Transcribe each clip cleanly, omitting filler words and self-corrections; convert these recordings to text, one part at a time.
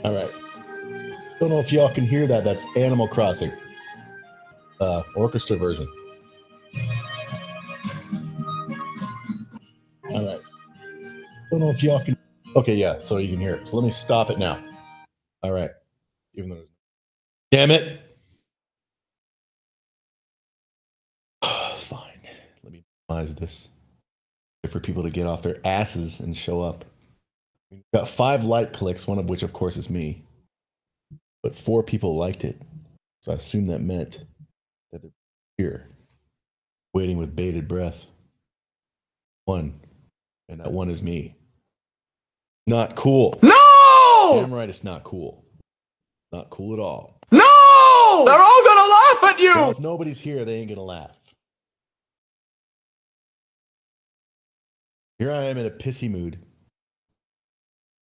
All right. Don't know if y'all can hear that. That's Animal Crossing. Orchestra version. All right. Don't know if y'all can. Okay, yeah, so you can hear it. So let me stop it now. All right. Even though. Damn it. Fine. Let me minimize this. Wait for people to get off their asses and show up. We've got 5 like clicks, one of which, of course, is me. But 4 people liked it. So I assume that meant that they're here, waiting with bated breath. 1. And that 1 is me. Not cool. No! Damn right, it's not cool. Not cool at all. No! They're all gonna laugh at you! Well, if nobody's here, they ain't gonna laugh. Here I am in a pissy mood.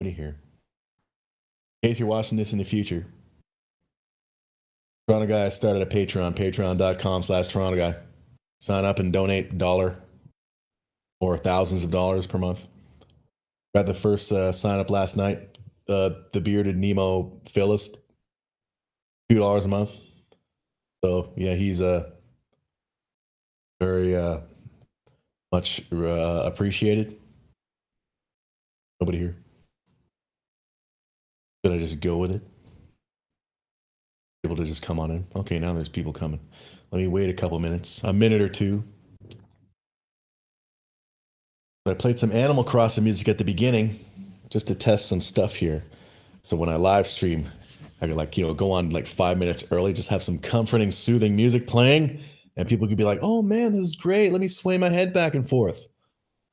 Nobody here. In case you're watching this in the future, Toronto Guy started a Patreon, patreon.com/Toronto Guy. Sign up and donate $1 or thousands of dollars per month. Got the first sign up last night. The bearded Nemo Phyllis, $2 a month. So yeah, he's very much appreciated. Nobody here. Should I just go with it? Able to just come on in. Okay, now there's people coming. Let me wait a couple minutes, a minute or two. I played some Animal Crossing music at the beginning just to test some stuff here. So when I live stream, I could go on 5 minutes early, just have some comforting, soothing music playing, and people could be like, "Oh man, this is great. Let me sway my head back and forth."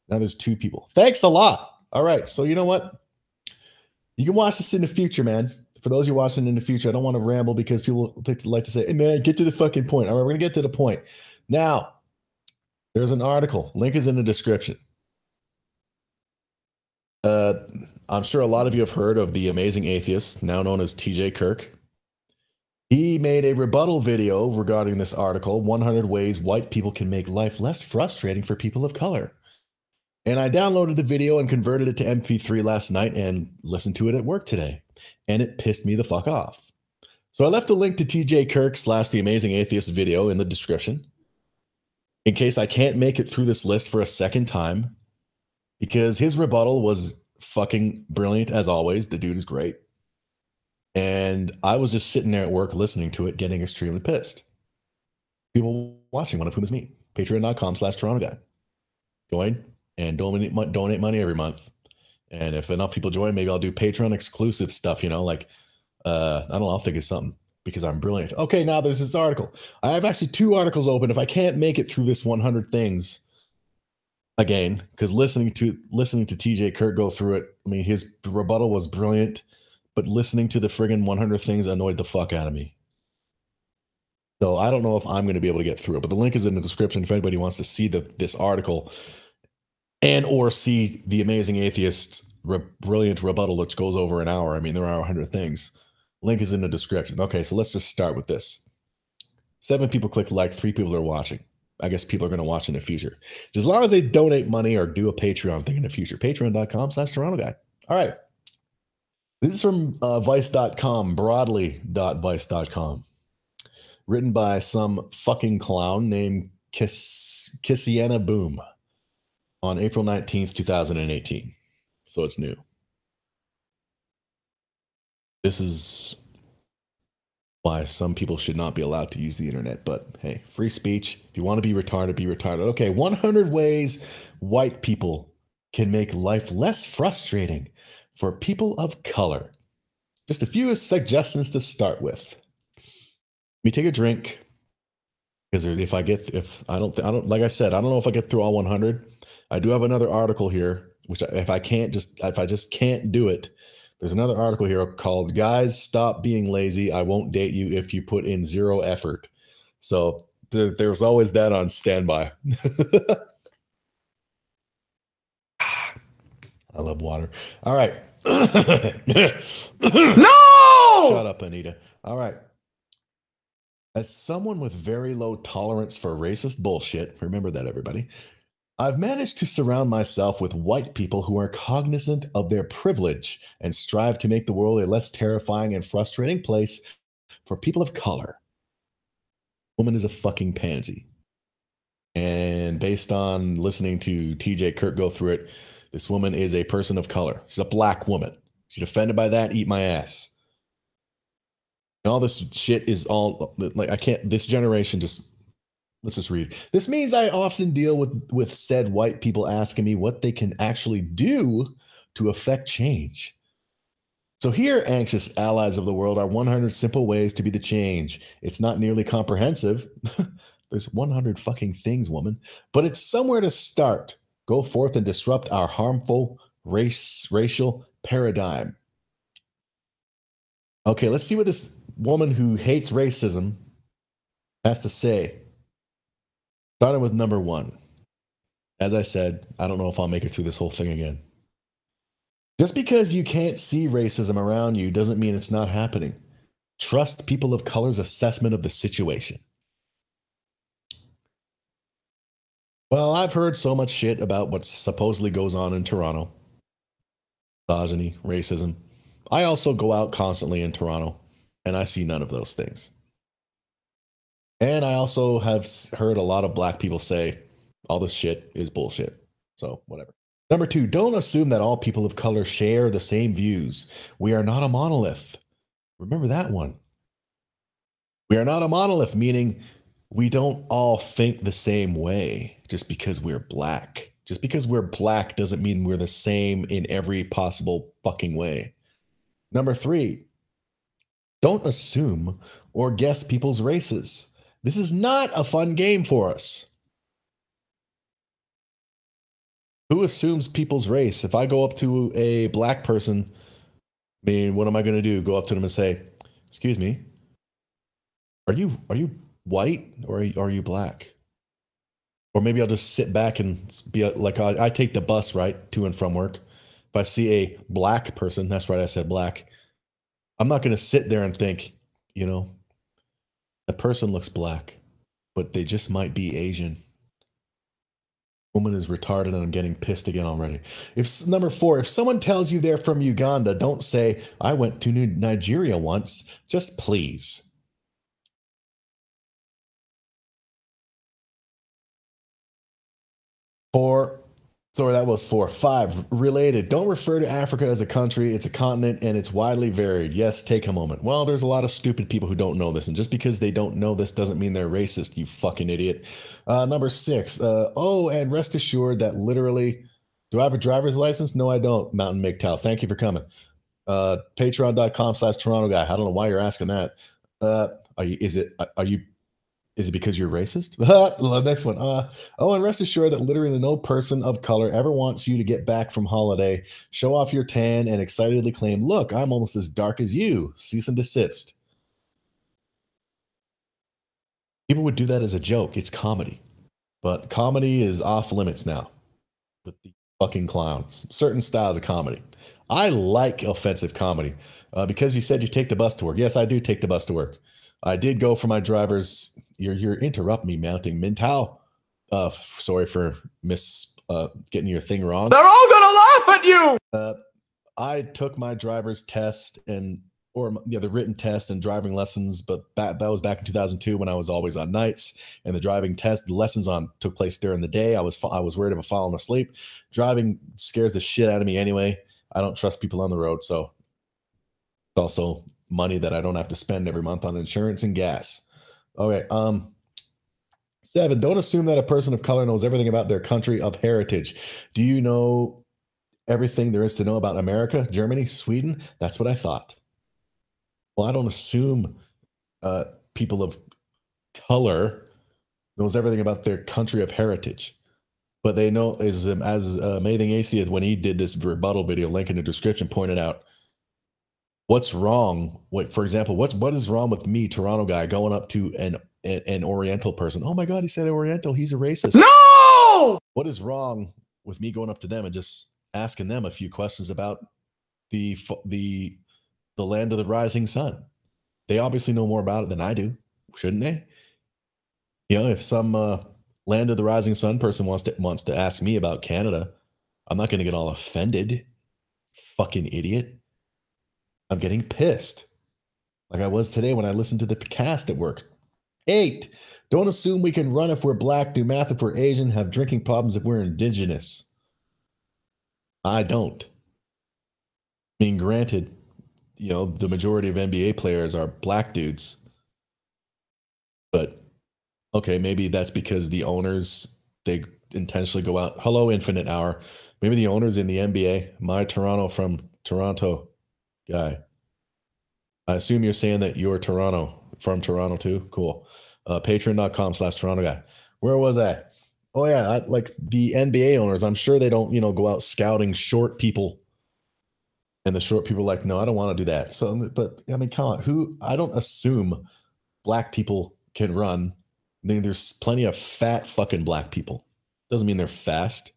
Now there's 2 people. Thanks a lot. All right, so you know what? You can watch this in the future, man. For those of you watching in the future, I don't want to ramble because people like to say, "Hey man, get to the fucking point." All right, we're gonna get to the point. Now, there's an article. Link is in the description. I'm sure a lot of you have heard of the amazing atheist, now known as TJ Kirk. He made a rebuttal video regarding this article, 100 Ways White People Can Make Life Less Frustrating for People of Color. And I downloaded the video and converted it to MP3 last night and listened to it at work today. And it pissed me the fuck off. So I left a link to TJ Kirk / The Amazing Atheist video in the description in case I can't make it through this list for a second time, because his rebuttal was fucking brilliant as always. The dude is great. And I was just sitting there at work listening to it, getting extremely pissed. People watching, one of whom is me. Patreon.com/Toronto Guy. Join and donate money every month. And if enough people join, maybe I'll do Patreon exclusive stuff, I don't know, I'll think of something because I'm brilliant. Okay, now there's this article. I have actually 2 articles open. If I can't make it through this 100 things again, because listening to TJ Kirk go through it, I mean, his rebuttal was brilliant, but listening to the friggin' 100 things annoyed the fuck out of me. So I don't know if I'm going to be able to get through it, but the link is in the description if anybody wants to see this article and or see the Amazing Atheist's brilliant rebuttal, which goes over an hour. I mean, there are 100 things. Link is in the description. Okay, so let's just start with this. 7 people clicked like, 3 people are watching. I guess people are going to watch in the future. As long as they donate money or do a Patreon thing in the future. Patreon.com/Toronto Guy. All right. This is from Vice.com, broadly.vice.com. Written by some fucking clown named Kissiana Boom on April 19th, 2018. So it's new. This is why some people should not be allowed to use the internet. But hey, free speech. If you want to be retarded, be retarded. Okay, 100 ways white people can make life less frustrating for people of color. Just a few suggestions to start with. Let me take a drink, because I don't like I said, I don't know if I get through all 100. I do have another article here, which if I just can't do it, there's another article here called "Guys, Stop Being Lazy. I Won't Date You If You Put in Zero Effort." So there's always that on standby. I love water. All right. No! Shut up, Anita. All right. As someone with very low tolerance for racist bullshit, remember that, everybody, I've managed to surround myself with white people who are cognizant of their privilege and strive to make the world a less terrifying and frustrating place for people of color. Woman is a fucking pansy. And based on listening to TJ Kirk go through it, this woman is a person of color. She's a black woman. She's offended by that. Eat my ass. And all this shit is all like, I can't, this generation just, let's just read. This means I often deal with said white people asking me what they can actually do to affect change. So here, anxious allies of the world, are 100 simple ways to be the change. It's not nearly comprehensive. There's 100 fucking things, woman, but it's somewhere to start. Go forth and disrupt our harmful racial paradigm. Okay, let's see what this woman who hates racism has to say. Starting with number 1. As I said, I don't know if I'll make it through this whole thing again. Just because you can't see racism around you doesn't mean it's not happening. Trust people of color's assessment of the situation. Well, I've heard so much shit about what supposedly goes on in Toronto. Misogyny, racism. I also go out constantly in Toronto, and I see none of those things. And I also have heard a lot of black people say all this shit is bullshit. So whatever. Number 2, don't assume that all people of color share the same views. We are not a monolith. Remember that one. We are not a monolith, meaning we don't all think the same way just because we're black. Just because we're black doesn't mean we're the same in every possible fucking way. Number 3, don't assume or guess people's races. This is not a fun game for us. Who assumes people's race? If I go up to a black person, I mean, what am I going to do? Go up to them and say, "Excuse me, are you white or are you black?" Or maybe I'll just sit back and be like, I take the bus, right, to and from work. If I see a black person, that's right, I said black, I'm not going to sit there and think, you know, that person looks black, but they just might be Asian. Woman is retarded and I'm getting pissed again already. Number 4, if someone tells you they're from Uganda, don't say, "I went to Nigeria once." Just please. That was 4. 5, related. Don't refer to Africa as a country. It's a continent and it's widely varied. Yes, take a moment. Well, there's a lot of stupid people who don't know this. And just because they don't know this doesn't mean they're racist, you fucking idiot. Number 6. And rest assured that literally, do I have a driver's license? No, I don't. Mountain MGTOW. Thank you for coming. Patreon.com/Toronto guy. I don't know why you're asking that. Is it because you're racist? The next one. And rest assured that literally no person of color ever wants you to get back from holiday, show off your tan, and excitedly claim, "Look, I'm almost as dark as you. Cease and desist." People would do that as a joke. It's comedy. But comedy is off limits now with the fucking clowns. Certain styles of comedy. I like offensive comedy because you said you take the bus to work. Yes, I do take the bus to work. I did go for my driver's. You're interrupt me, Mounting Mintow. Sorry for getting your thing wrong. They're all gonna laugh at you. I took my driver's test the written test and driving lessons, but that was back in 2002 when I was always on nights, and the lessons took place during the day. I was worried about falling asleep. Driving scares the shit out of me anyway. I don't trust people on the road, so it's also money that I don't have to spend every month on insurance and gas. Okay. 7, don't assume that a person of color knows everything about their country of heritage. Do you know everything there is to know about America, Germany, Sweden? That's what I thought. Well, I don't assume people of color knows everything about their country of heritage. But they know, as Amazing Atheist, when he did this rebuttal video, link in the description, pointed out, what's wrong? For example, what is wrong with me, Toronto guy, going up to an Oriental person? Oh my God, he said Oriental. He's a racist. No! What is wrong with me going up to them and just asking them a few questions about the land of the rising sun? They obviously know more about it than I do, shouldn't they? You know, if some Land of the Rising Sun person wants to ask me about Canada. I'm not going to get all offended. Fucking idiot. I'm getting pissed. Like I was today when I listened to the cast at work. 8. Don't assume we can run if we're black, do math if we're Asian, have drinking problems if we're indigenous. I don't. I mean, granted, you know, the majority of NBA players are black dudes. But okay, maybe that's because the owners, they intentionally go out. Hello, Infinite Hour. Maybe the owners in the NBA, my Toronto from Toronto guy. I assume you're saying that you're from Toronto too. Cool. Patreon.com/Toronto guy. Where was I? Oh yeah, like the NBA owners. I'm sure they don't, go out scouting short people. And the short people are like, no, I don't want to do that. So, but I mean, come on, I don't assume black people can run. I mean, there's plenty of fat fucking black people. Doesn't mean they're fast.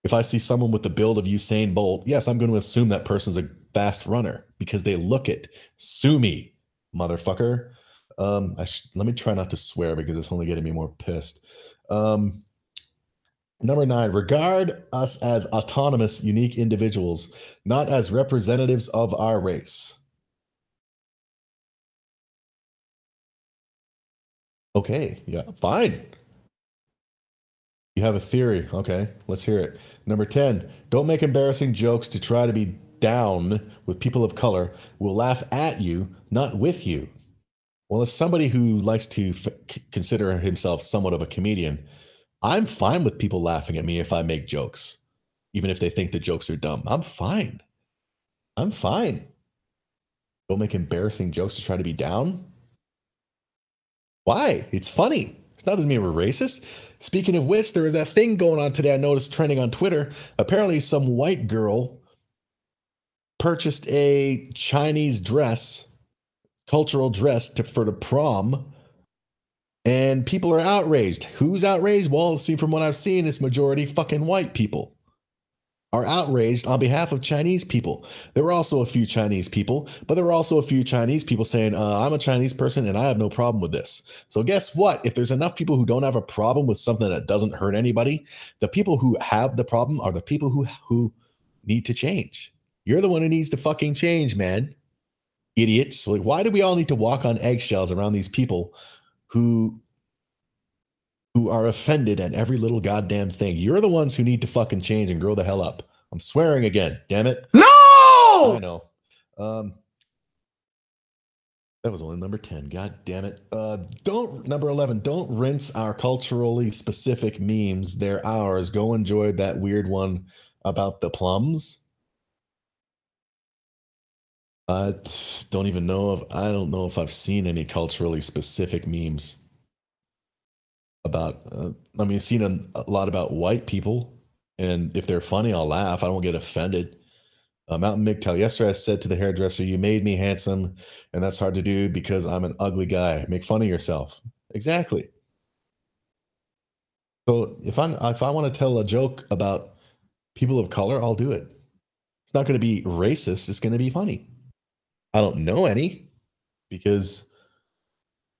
If I see someone with the build of Usain Bolt, yes, I'm going to assume that person's a fast runner because they look it. Sue me, motherfucker. Let me try not to swear because it's only getting me more pissed. Number 9, regard us as autonomous, unique individuals, not as representatives of our race. Okay, yeah, fine. You have a theory. Okay, let's hear it. Number 10, don't make embarrassing jokes to try to be down with people of color. We'll laugh at you, not with you. Well, as somebody who likes to consider himself somewhat of a comedian, I'm fine with people laughing at me if I make jokes, even if they think the jokes are dumb. I'm fine. I'm fine. Don't make embarrassing jokes to try to be down. Why? It's funny. It's not doesn't mean we're racist. Speaking of which, there was that thing going on today I noticed trending on Twitter. Apparently, some white girl purchased a Chinese dress, cultural dress for the prom. And people are outraged. Who's outraged? Well, see, from what I've seen, it's majority fucking white people are outraged on behalf of Chinese people. There were also a few Chinese people, but there were also a few Chinese people saying, I'm a Chinese person and I have no problem with this. So guess what? If there's enough people who don't have a problem with something that doesn't hurt anybody, the people who have the problem are the people who need to change. You're the one who needs to fucking change, man. Idiots. Like, why do we all need to walk on eggshells around these people who are offended at every little goddamn thing? You're the ones who need to fucking change and grow the hell up. I'm swearing again, damn it. No! I know. That was only number 10. God damn it. Number 11, don't rinse our culturally specific memes. They're ours. Go enjoy that weird one about the plums. I don't know if I've seen any culturally specific memes about, I've seen a lot about white people, and if they're funny, I'll laugh. I don't get offended. Mountain MGTOW, yesterday I said to the hairdresser, you made me handsome, and that's hard to do because I'm an ugly guy. Make fun of yourself. Exactly. So if I want to tell a joke about people of color, I'll do it. It's not going to be racist. It's going to be funny. I don't know any because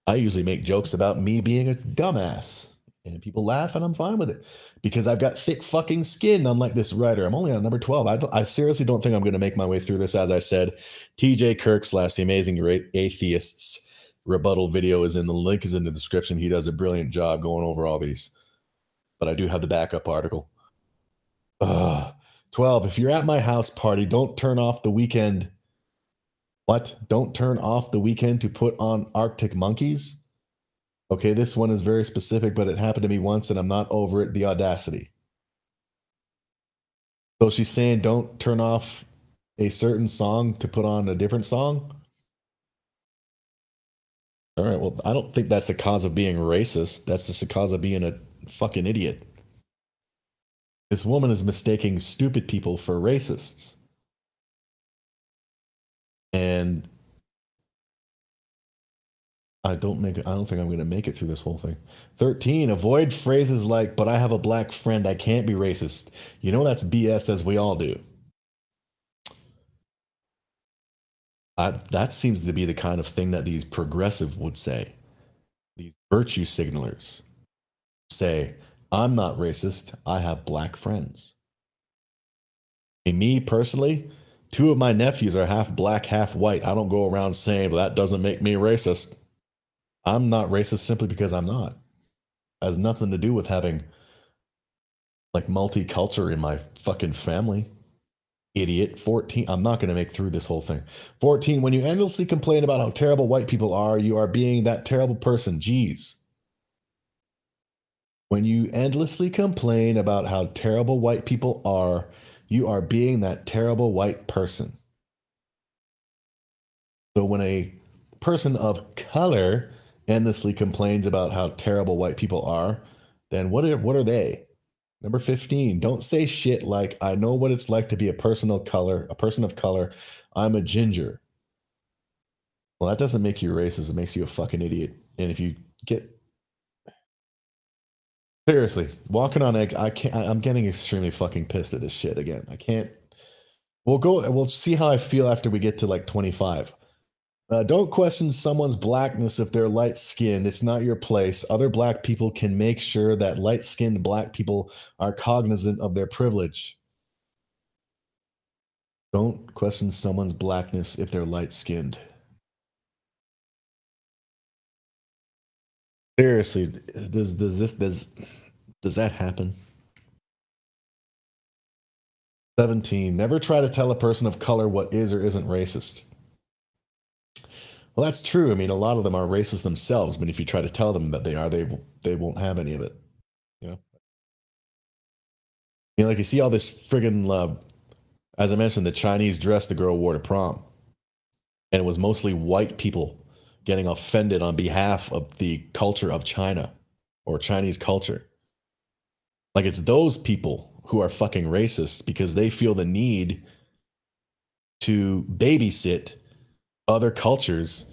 I usually make jokes about me being a dumbass and people laugh and I'm fine with it because I've got thick fucking skin, unlike this writer. I'm only on number 12. I seriously don't think I'm going to make my way through this. As I said, TJ Kirk / The Amazing Atheists rebuttal video is in the link is in the description. He does a brilliant job going over all these, but I do have the backup article. 12. If you're at my house party, don't turn off the weekend. What? Don't turn off the weekend to put on Arctic Monkeys? Okay, this one is very specific, but it happened to me once and I'm not over it. The audacity. So she's saying don't turn off a certain song to put on a different song? All right, well, I don't think that's the cause of being racist. That's just the cause of being a fucking idiot. This woman is mistaking stupid people for racists. And I don't think I'm going to make it through this whole thing. 13, avoid phrases like, but I have a black friend, I can't be racist. You know that's BS, as we all do. That seems to be the kind of thing that these progressive would say. These virtue signalers. say, I'm not racist. I have black friends. And me personally, 2 of my nephews are half black, half white. I don't go around saying, well, that doesn't make me racist. I'm not racist simply because I'm not. It has nothing to do with having like multicultural in my fucking family. Idiot. 14. I'm not going to make through this whole thing. 14. When you endlessly complain about how terrible white people are, you are being that terrible person. Jeez. When you endlessly complain about how terrible white people are, you are being that terrible white person. So when a person of color endlessly complains about how terrible white people are, then what are they? Number 15, don't say shit like, I know what it's like to be a person of color. I'm a ginger. Well, that doesn't make you racist. It makes you a fucking idiot. And if you get seriously walking on egg, I'm getting extremely fucking pissed at this shit again. I can't. We'll see how I feel after we get to like 25. Don't question someone's blackness if they're light-skinned. It's not your place. Other black people can make sure that light-skinned black people are cognizant of their privilege. Don't question someone's blackness if they're light-skinned. Seriously, does that happen? 17. Never try to tell a person of color what is or isn't racist. Well, that's true. I mean, a lot of them are racist themselves, but if you try to tell them that they are, they won't have any of it. You know? Like you see all this friggin', as I mentioned, the Chinese dress the girl wore to prom. And it was mostly white people getting offended on behalf of the culture of China or Chinese culture. Like it's those people who are fucking racist because they feel the need to babysit other cultures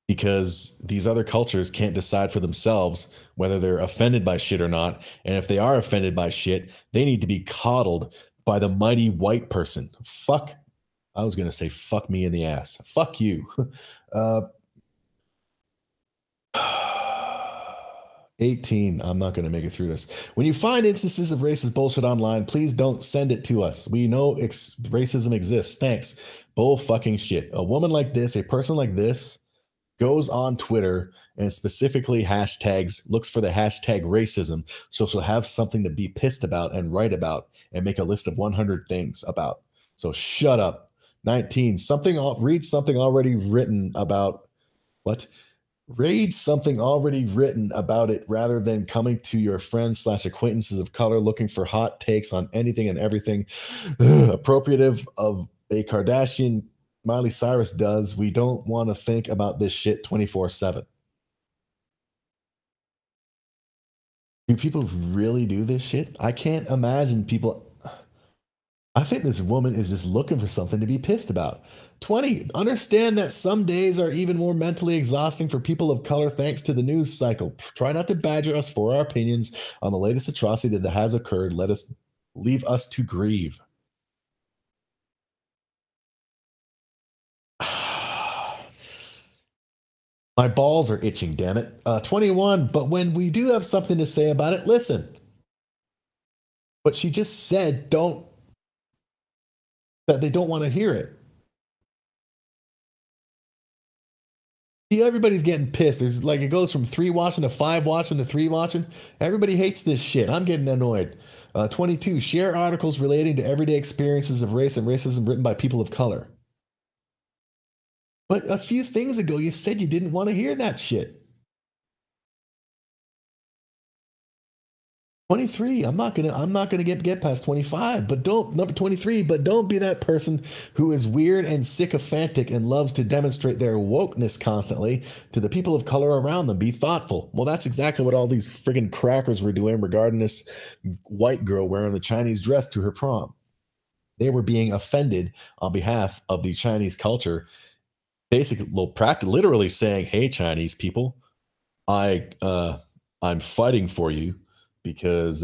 because these other cultures can't decide for themselves whether they're offended by shit or not. And if they are offended by shit, they need to be coddled by the mighty white person. I was going to say fuck me in the ass. Fuck you. 18. I'm not going to make it through this. When you find instances of racist bullshit online, please don't send it to us. We know racism exists. Thanks. Bull fucking shit. A woman like this, a person like this, goes on Twitter and specifically looks for the hashtag racism, so she'll have something to be pissed about and write about and make a list of 100 things about. So shut up. 19. Read something already written about what? Read something already written about it rather than coming to your friends/acquaintances of color looking for hot takes on anything and everything appropriative of a Kardashian Miley Cyrus does. We don't want to think about this shit 24/7. Do people really do this shit? I can't imagine people. I think this woman is just looking for something to be pissed about. 20. Understand that some days are even more mentally exhausting for people of color thanks to the news cycle. Try not to badger us for our opinions on the latest atrocity that has occurred. Leave us to grieve. My balls are itching, damn it. 21. But when we do have something to say about it, listen. But she just said that they don't want to hear it. See, everybody's getting pissed. There's like it goes from 3 watching to 5 watching to 3 watching. Everybody hates this shit. I'm getting annoyed. 22. Share articles relating to everyday experiences of race and racism written by people of color. But a few things ago, you said you didn't want to hear that shit. 23. I'm not gonna get past 25. But number 23. But don't be that person who is weird and sycophantic and loves to demonstrate their wokeness constantly to the people of color around them. Be thoughtful. Well, that's exactly what all these friggin' crackers were doing regarding this white girl wearing the Chinese dress to her prom. They were being offended on behalf of the Chinese culture. Basically, literally saying, "Hey, Chinese people, I'm fighting for you." Because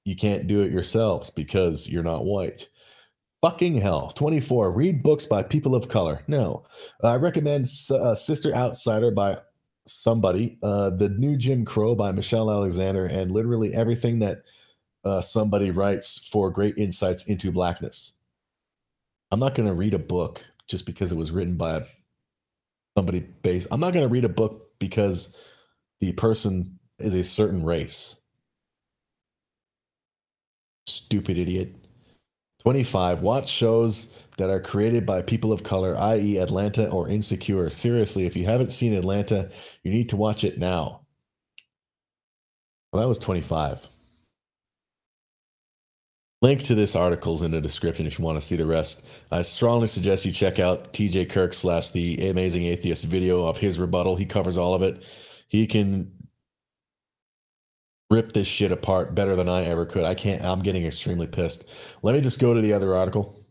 you can't do it yourselves because you're not white. Fucking hell. 24. Read books by people of color. No. I recommend Sister Outsider by somebody, the new Jim Crow by Michelle Alexander, and literally everything that somebody writes for great insights into blackness. I'm not going to read a book just because it was written by somebody based. I'm not going to read a book because the person is a certain race. Stupid idiot. 25. Watch shows that are created by people of color, i.e., Atlanta or Insecure. Seriously, if you haven't seen Atlanta, you need to watch it now. Well, that was 25. Link to this article is in the description if you want to see the rest. I strongly suggest you check out TJ Kirk / the Amazing Atheist video of his rebuttal. He covers all of it. He can rip this shit apart better than I ever could. I'm getting extremely pissed. Let me just go to the other article.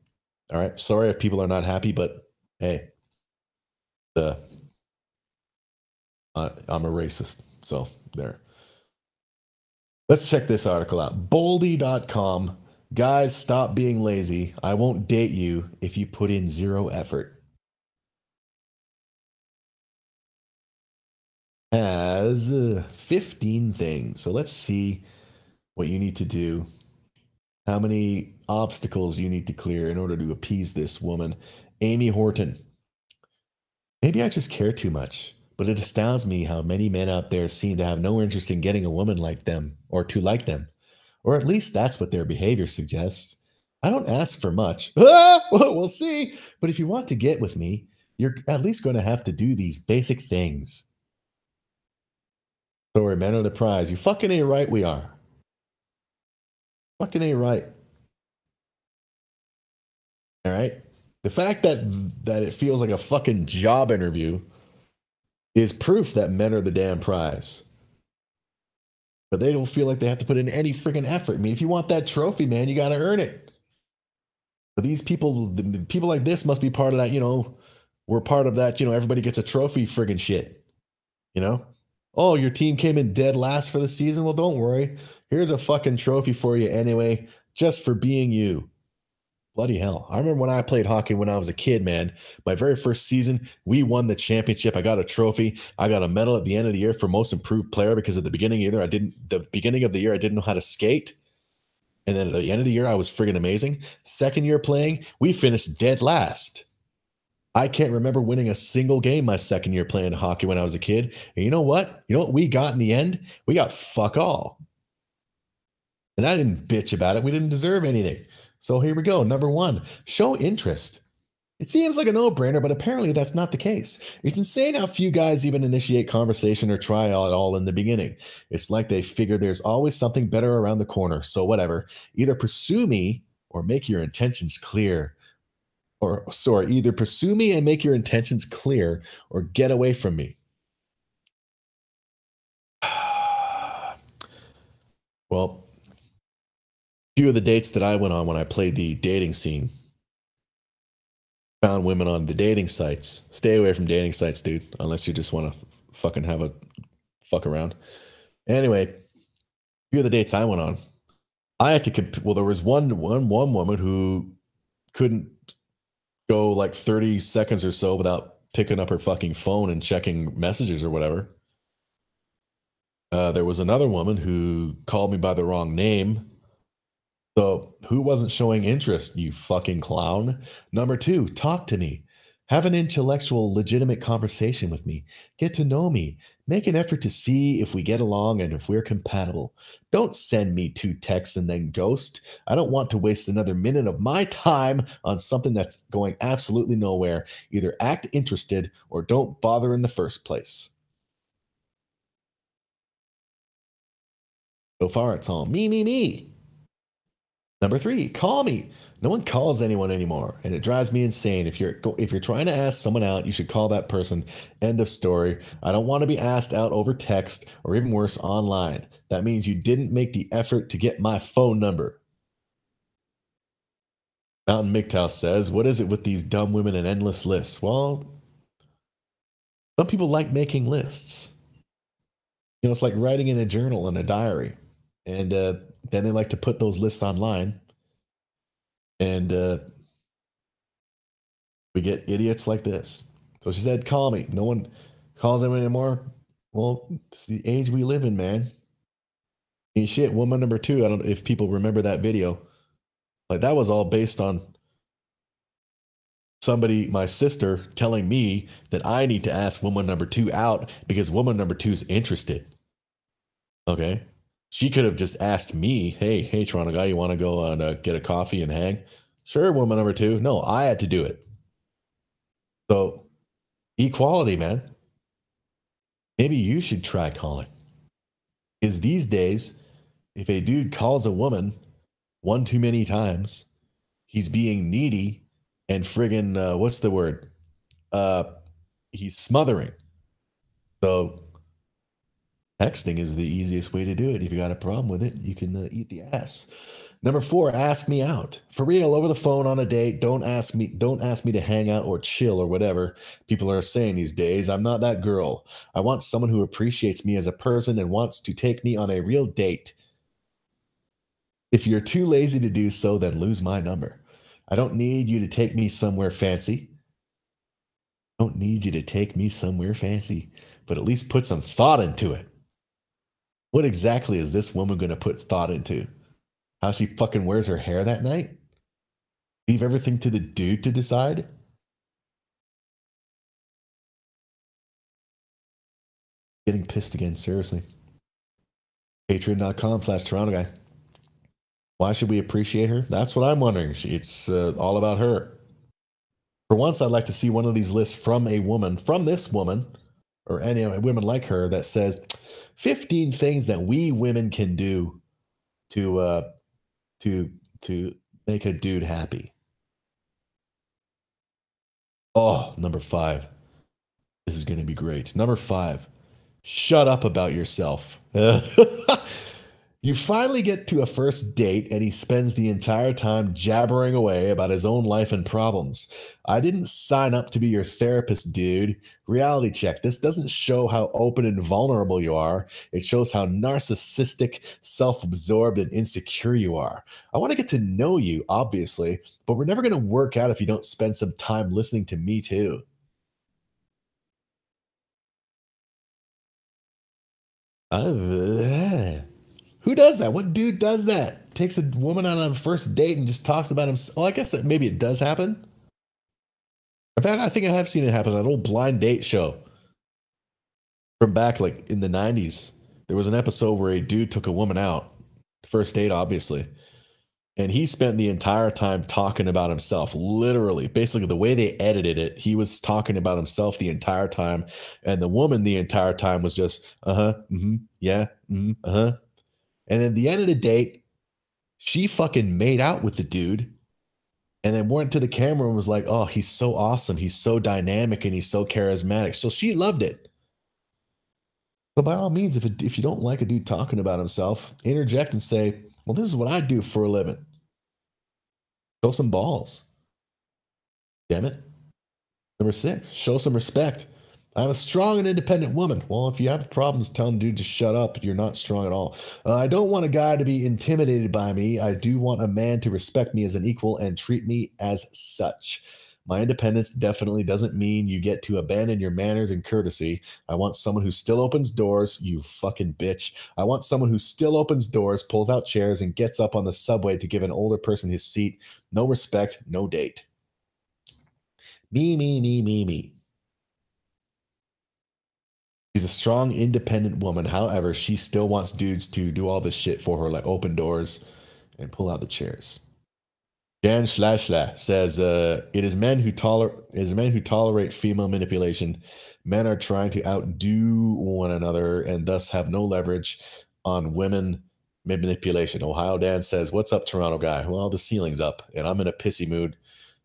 All right. Sorry if people are not happy, but hey, I'm a racist. So there. Let's check this article out. Boldy.com. Guys, stop being lazy. I won't date you if you put in zero effort. Has 15 things. So let's see what you need to do. How many obstacles you need to clear in order to appease this woman. Amy Horton. Maybe I just care too much, but it astounds me how many men out there seem to have no interest in getting a woman like them or to like them. Or at least that's what their behavior suggests. I don't ask for much. We'll see. But if you want to get with me, you're at least going to have to do these basic things. Sorry, men are the prize. You fucking ain't right, we are. Fucking ain't right. All right? The fact that it feels like a fucking job interview is proof that men are the damn prize. But they don't feel like they have to put in any friggin' effort. I mean, if you want that trophy, man, you got to earn it. But these people, people like this must be part of that, we're part of that, everybody gets a trophy friggin' shit. Oh, your team came in dead last for the season? Well, don't worry. Here's a fucking trophy for you anyway, just for being you. Bloody hell. I remember when I played hockey when I was a kid, man. My very first season, we won the championship. I got a trophy. I got a medal at the end of the year for most improved player because at the beginning of the year, I didn't know how to skate. And then at the end of the year, I was friggin' amazing. Second year playing, we finished dead last. I can't remember winning a single game my second year playing hockey when I was a kid. And you know what? You know what we got in the end? We got fuck all. And I didn't bitch about it. We didn't deserve anything. So here we go. Number 1, show interest. It seems like a no-brainer, but apparently that's not the case. It's insane how few guys even initiate conversation or try at all in the beginning. It's like they figure there's always something better around the corner. So whatever. Either pursue me or make your intentions clear. Either pursue me and make your intentions clear or get away from me. Well, few of the dates that I went on when I played the dating scene, found women on the dating sites. Stay away from dating sites, dude, unless you just want to fucking have a fuck around. Anyway, few of the dates I went on, I had to there was one woman who couldn't go like 30 seconds or so without picking up her fucking phone and checking messages or whatever. There was another woman who called me by the wrong name. So who wasn't showing interest, you fucking clown? Number 2, talk to me. Have an intellectual, legitimate conversation with me. Get to know me. Make an effort to see if we get along and if we're compatible. Don't send me 2 texts and then ghost. I don't want to waste another minute of my time on something that's going absolutely nowhere. Either act interested or don't bother in the first place. So far, it's all me. Number 3, call me. No one calls anyone anymore, and it drives me insane. If you're trying to ask someone out, you should call that person. End of story. I don't want to be asked out over text or even worse, online. That means you didn't make the effort to get my phone number. Mountain MGTOW says, what is it with these dumb women and endless lists? Well, some people like making lists. It's like writing in a journal and a diary. And then they like to put those lists online. And we get idiots like this. So she said, call me. No one calls anyone anymore. Well, it's the age we live in, man. And shit, woman number two, I don't know if people remember that video. Like that was all based on somebody, my sister, telling me that I need to ask woman number two out because woman number two is interested. Okay. She could have just asked me, hey, Toronto guy, you want to go and get a coffee and hang? Sure, woman number two. No, I had to do it. So, equality, man. Maybe you should try calling. Because these days, if a dude calls a woman one too many times, he's being needy and friggin' what's the word? He's smothering. So texting is the easiest way to do it. If you got a problem with it, you can eat the ass. Number 4, ask me out. For real, over the phone on a date. Don't ask me to hang out or chill or whatever people are saying these days. I'm not that girl. I want someone who appreciates me as a person and wants to take me on a real date. If you're too lazy to do so, then lose my number. I don't need you to take me somewhere fancy. Don't need you to take me somewhere fancy, but at least put some thought into it. What exactly is this woman going to put thought into? How she fucking wears her hair that night? Leave everything to the dude to decide? Getting pissed again, seriously. Patreon.com/Toronto guy. Why should we appreciate her? That's what I'm wondering. It's all about her. For once, I'd like to see one of these lists from a woman, from this woman, or any women like her that says 15 things that we women can do to make a dude happy. Oh, number 5. This is going to be great. Number 5. Shut up about yourself. You finally get to a first date and he spends the entire time jabbering away about his own life and problems. I didn't sign up to be your therapist, dude. Reality check. This doesn't show how open and vulnerable you are. It shows how narcissistic, self-absorbed, and insecure you are. I want to get to know you, obviously, but we're never going to work out if you don't spend some time listening to me too. Who does that? What dude does that? Takes a woman on a first date and just talks about himself. Well, I guess that maybe it does happen. In fact, I think I have seen it happen on an old blind date show from back like in the 90s. There was an episode where a dude took a woman out, first date, obviously. And he spent the entire time talking about himself, literally. Basically, the way they edited it, he was talking about himself the entire time. And the woman the entire time was just, yeah, And then the end of the date, she fucking made out with the dude and then went to the camera and was like, oh, he's so awesome. He's so dynamic and he's so charismatic. So she loved it. But by all means, if you don't like a dude talking about himself, interject and say, well, this is what I do for a living. Show some balls. Damn it. Number 6, show some respect. I'm a strong and independent woman. Well, if you have problems telling a dude to shut up, you're not strong at all. I don't want a guy to be intimidated by me. I do want a man to respect me as an equal and treat me as such. My independence definitely doesn't mean you get to abandon your manners and courtesy. I want someone who still opens doors, you fucking bitch. I want someone who still opens doors, pulls out chairs, and gets up on the subway to give an older person his seat. No respect, no date. Me. She's a strong, independent woman. However, she still wants dudes to do all this shit for her, like open doors and pull out the chairs. Jan Schlashla says, it is men who tolerate female manipulation. Men are trying to outdo one another and thus have no leverage on women manipulation. Ohio Dan says, what's up, Toronto guy? Well, the ceiling's up, and I'm in a pissy mood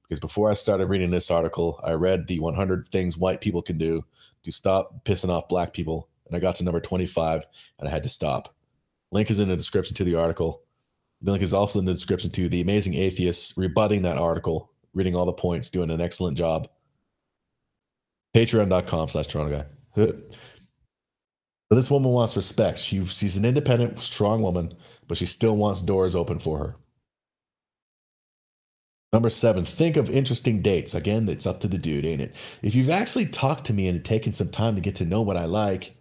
because before I started reading this article, I read the 100 things white people can do to stop pissing off black people, and I got to number 25, and I had to stop. Link is in the description to the article. The link is also in the description to The Amazing Atheists rebutting that article, reading all the points, doing an excellent job. Patreon.com/Toronto guy. So this woman wants respect. She's an independent, strong woman, but she still wants doors open for her. Number 7, think of interesting dates. Again, it's up to the dude, ain't it? If you've actually talked to me and taken some time to get to know what I like,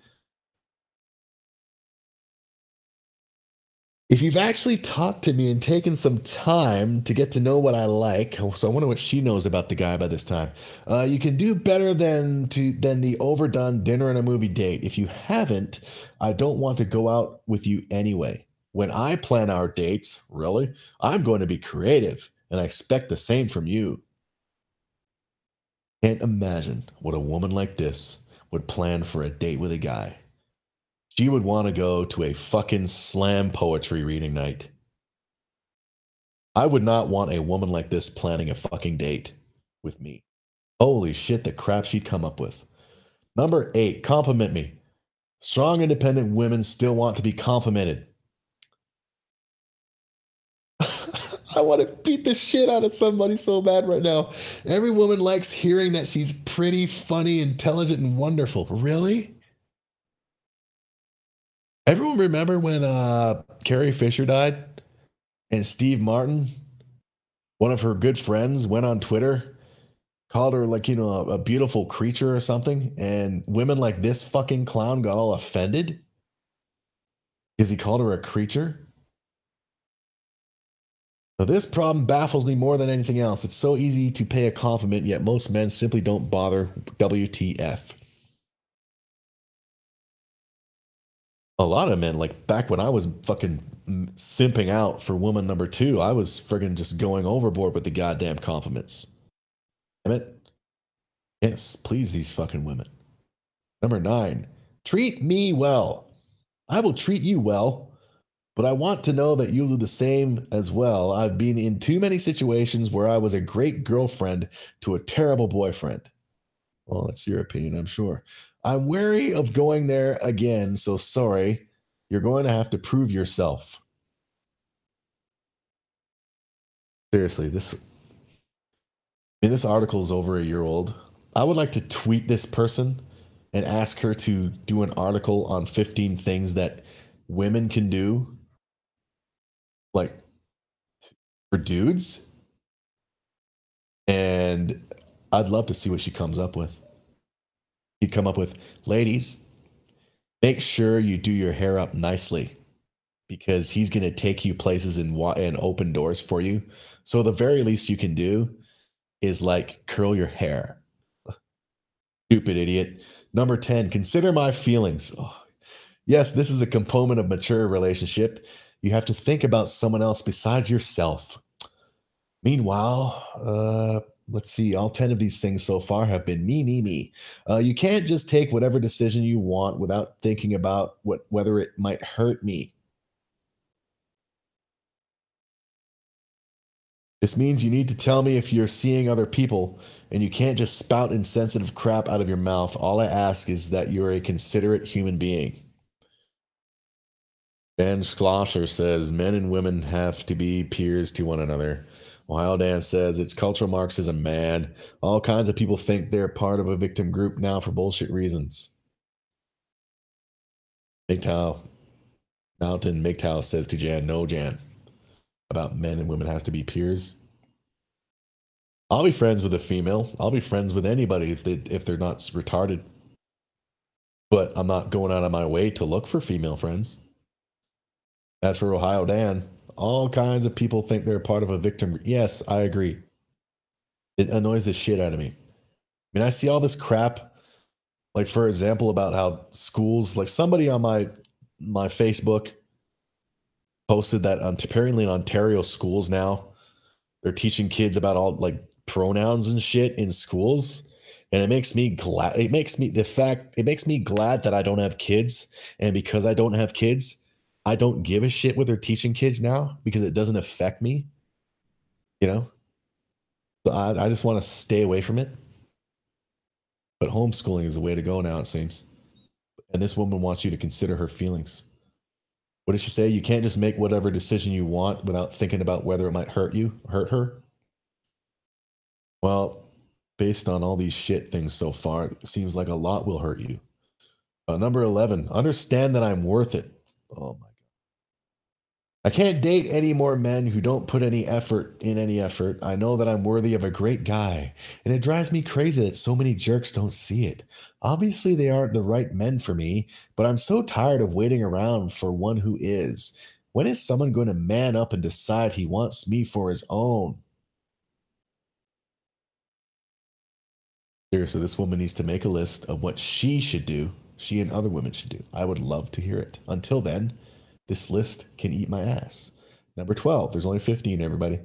If you've actually talked to me and taken some time to get to know what I like, so I wonder what she knows about the guy by this time. You can do better than the overdone dinner and a movie date. If you haven't, I don't want to go out with you anyway. When I plan our dates, really, I'm going to be creative, and I expect the same from you. Can't imagine what a woman like this would plan for a date with a guy. She would want to go to a fucking slam poetry reading night. I would not want a woman like this planning a fucking date with me. Holy shit, the crap she'd come up with. Number 8, compliment me. Strong, independent women still want to be complimented. I want to beat the shit out of somebody so bad right now. Every woman likes hearing that she's pretty, funny, intelligent, and wonderful. Really? Everyone remember when Carrie Fisher died and Steve Martin, one of her good friends, went on Twitter, called her like, a beautiful creature or something, and women like this fucking clown got all offended because he called her a creature? Now, this problem baffles me more than anything else. It's so easy to pay a compliment, yet most men simply don't bother. WTF. A lot of men, like back when I was fucking simping out for woman number 2, I was friggin' just going overboard with the goddamn compliments. Damn it. Yes, please these fucking women. Number 9, treat me well. I will treat you well, but I want to know that you'll do the same as well. I've been in too many situations where I was a great girlfriend to a terrible boyfriend. Well, that's your opinion, I'm sure. I'm wary of going there again, so sorry. You're going to have to prove yourself. Seriously, this article is over a year old. I would like to tweet this person and ask her to do an article on 15 things that women can do, like for dudes. And I'd love to see what she comes up with. You'd come up with, ladies, make sure you do your hair up nicely because he's going to take you places and open doors for you. So the very least you can do is like curl your hair. Stupid idiot. Number 10, consider my feelings. Oh, yes, this is a component of mature relationship. You have to think about someone else besides yourself. Meanwhile, let's see, all 10 of these things so far have been me. You can't just take whatever decision you want without thinking about whether it might hurt me. This means you need to tell me if you're seeing other people, and you can't just spout insensitive crap out of your mouth. All I ask is that you're a considerate human being. Dan Schlosser says men and women have to be peers to one another. Ohio Dan says it's cultural Marxism, man. All kinds of people think they're part of a victim group now for bullshit reasons. MGTOW says to Jan, no, Jan. About men and women has to be peers. I'll be friends with a female. I'll be friends with anybody if they're not retarded. But I'm not going out of my way to look for female friends. As for Ohio Dan, all kinds of people think they're part of a victim. Yes, I agree. It annoys the shit out of me. I mean, I see all this crap, like for example, about how schools, like somebody on my Facebook posted that apparently in Ontario schools now, they're teaching kids about all like pronouns and shit in schools. And it makes me glad. It makes me glad that I don't have kids. And because I don't have kids, I don't give a shit what they're teaching kids now because it doesn't affect me. So I just want to stay away from it. But homeschooling is the way to go now, it seems. And this woman wants you to consider her feelings. What did she say? You can't just make whatever decision you want without thinking about whether it might hurt her. Well, based on all these shit things so far, it seems like a lot will hurt you. Number 11, understand that I'm worth it. Oh my God. I can't date any more men who don't put any effort. I know that I'm worthy of a great guy, and it drives me crazy that so many jerks don't see it. Obviously, they aren't the right men for me, but I'm so tired of waiting around for one who is. When is someone going to man up and decide he wants me for his own? Seriously, this woman needs to make a list of what she should do, she and other women should do. I would love to hear it. Until then, this list can eat my ass. Number 12, there's only 15, everybody.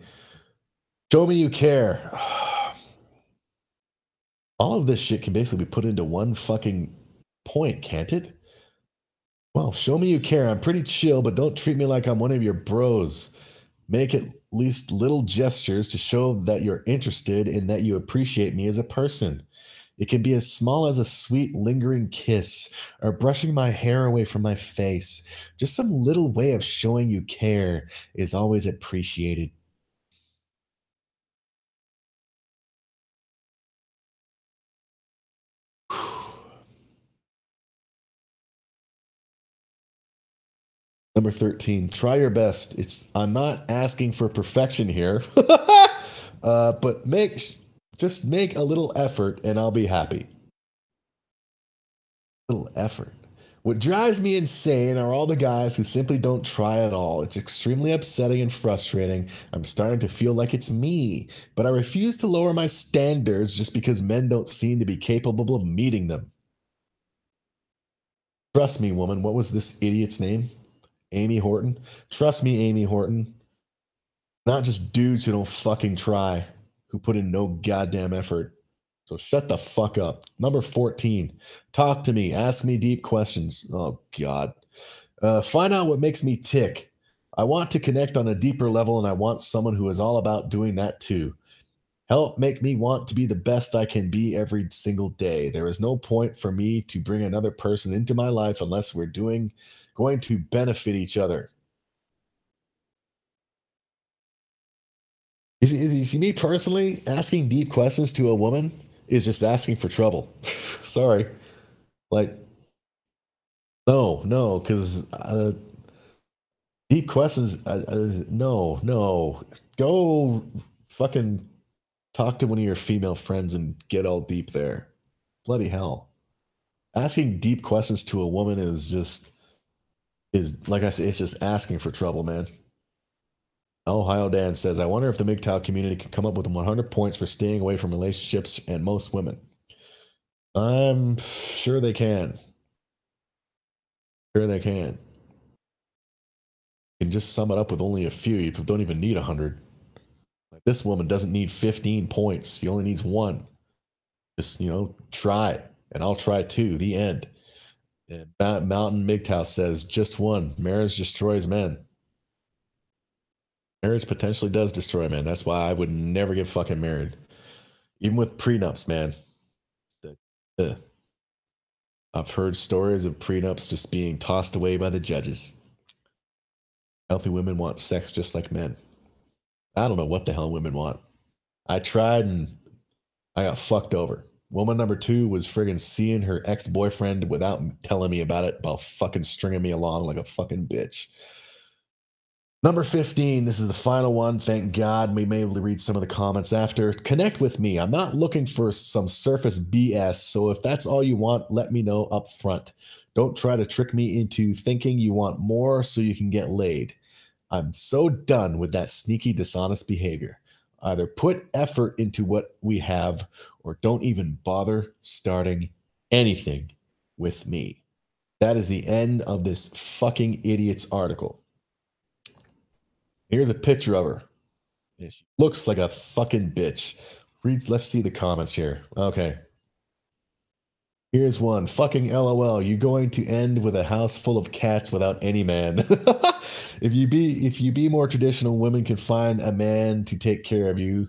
Show me you care. All of this shit can basically be put into one fucking point, can't it? Well, show me you care. I'm pretty chill, but don't treat me like I'm one of your bros. Make at least little gestures to show that you're interested and that you appreciate me as a person. It can be as small as a sweet, lingering kiss or brushing my hair away from my face. Just some little way of showing you care is always appreciated. Number 13, try your best. I'm not asking for perfection here, but just make a little effort and I'll be happy. Little effort. What drives me insane are all the guys who simply don't try at all. It's extremely upsetting and frustrating. I'm starting to feel like it's me, but I refuse to lower my standards just because men don't seem to be capable of meeting them. Trust me, woman. What was this idiot's name? Amy Horton. Trust me, Amy Horton. Not just dudes who don't fucking try, who put in no goddamn effort. So shut the fuck up. Number 14. Talk to me. Ask me deep questions. Oh, God. Find out what makes me tick. I want to connect on a deeper level, and I want someone who is all about doing that too. Help make me want to be the best I can be every single day. There is no point for me to bring another person into my life unless we're going to benefit each other. You see, me personally, asking deep questions to a woman is just asking for trouble. Sorry. Like, no, because deep questions, no. Go fucking talk to one of your female friends and get all deep there. Bloody hell. Asking deep questions to a woman is like I said, it's just asking for trouble, man. Ohio Dan says, I wonder if the MGTOW community can come up with 100 points for staying away from relationships and most women. I'm sure they can. Sure they can. You can just sum it up with only a few. You don't even need 100. Like, this woman doesn't need 15 points. She only needs one. Just, try. And I'll try too. The end. And Mountain MGTOW says, just one. Marriage destroys men. Marriage potentially does destroy men. That's why I would never get fucking married. Even with prenups, man. I've heard stories of prenups just being tossed away by the judges. Healthy women want sex just like men. I don't know what the hell women want. I tried and I got fucked over. Woman number 2 was friggin' seeing her ex-boyfriend without telling me about it, while fucking stringing me along like a fucking bitch. Number 15, this is the final one. Thank God we may be able to read some of the comments after. Connect with me. I'm not looking for some surface BS, so if that's all you want, let me know up front. Don't try to trick me into thinking you want more so you can get laid. I'm so done with that sneaky, dishonest behavior. Either put effort into what we have or don't even bother starting anything with me. That is the end of this fucking idiot's article. Here's a picture of her. She looks like a fucking bitch. Let's see the comments here. Okay. Here's one. Fucking LOL. You going to end with a house full of cats without any man. If you be more traditional, women can find a man to take care of you.